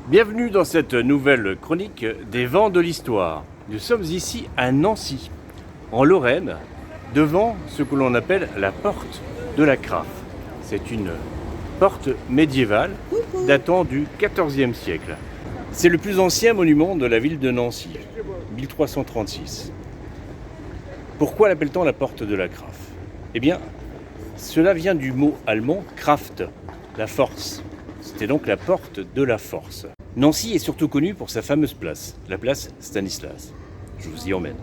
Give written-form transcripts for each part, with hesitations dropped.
Bienvenue dans cette nouvelle chronique des vents de l'histoire. Nous sommes ici à Nancy, en Lorraine, devant ce que l'on appelle la porte de la Craffe. C'est une porte médiévale datant du XIVe siècle. C'est le plus ancien monument de la ville de Nancy, 1336. Pourquoi l'appelle-t-on la porte de la Craffe? Eh bien, cela vient du mot allemand Kraft, la force. C'était donc la porte de la force. Nancy est surtout connue pour sa fameuse place, la place Stanislas. Je vous y emmène.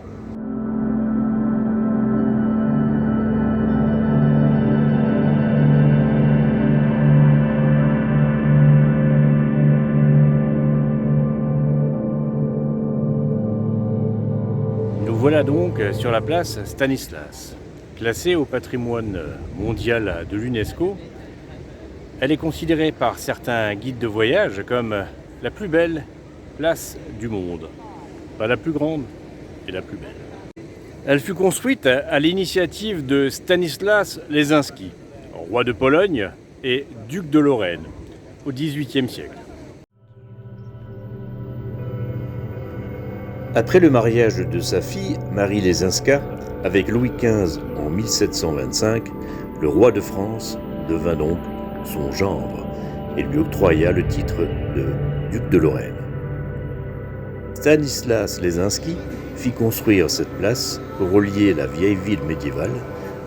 Nous voilà donc sur la place Stanislas. Classée au patrimoine mondial de l'UNESCO, elle est considérée par certains guides de voyage comme la plus belle place du monde. Pas la plus grande, mais la plus belle. Elle fut construite à l'initiative de Stanislas Leżynski, roi de Pologne et duc de Lorraine, au XVIIIe siècle. Après le mariage de sa fille, Marie Leżynska, avec Louis XV en 1725, le roi de France devint donc son gendre et lui octroya le titre de duc de Lorraine. Stanislas Leżynski fit construire cette place pour relier la vieille ville médiévale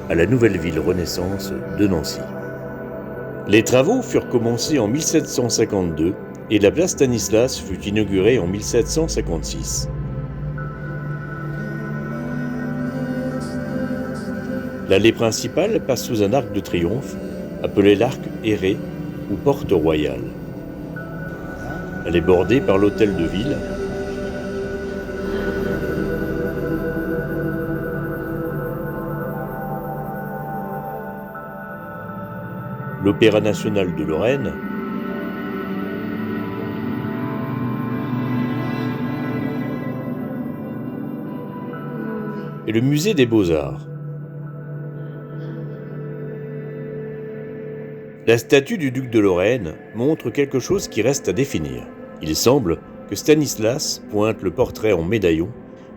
à la nouvelle ville Renaissance de Nancy. Les travaux furent commencés en 1752 et la place Stanislas fut inaugurée en 1756. L'allée principale passe sous un arc de triomphe appelé l'arc Éré ou porte royale. Elle est bordée par l'hôtel de ville, l'Opéra national de Lorraine, et le musée des Beaux-Arts. La statue du duc de Lorraine montre quelque chose qui reste à définir. Il semble que Stanislas pointe le portrait en médaillon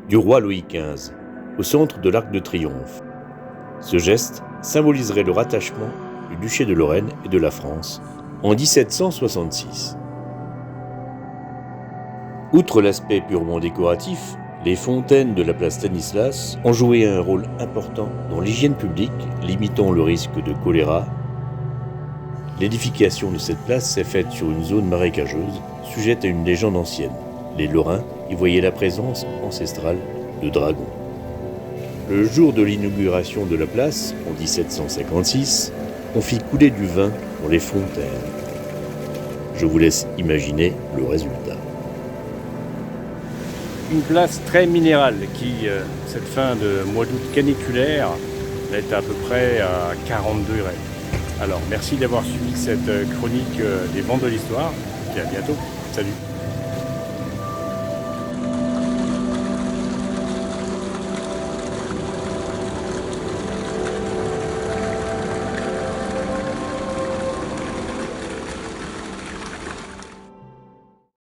du roi Louis XV au centre de l'Arc de Triomphe. Ce geste symboliserait le rattachement du duché de Lorraine et de la France en 1766. Outre l'aspect purement décoratif, les fontaines de la place Stanislas ont joué un rôle important dans l'hygiène publique, limitant le risque de choléra. L'édification de cette place s'est faite sur une zone marécageuse, sujette à une légende ancienne. Les Lorrains y voyaient la présence ancestrale de dragons. Le jour de l'inauguration de la place, en 1756, on fit couler du vin dans les fontaines. Je vous laisse imaginer le résultat. Une place très minérale qui, cette fin de mois d'août caniculaire, est à peu près à 40 degrés. Alors, merci d'avoir suivi cette chronique des vents de l'histoire, et à bientôt. Salut.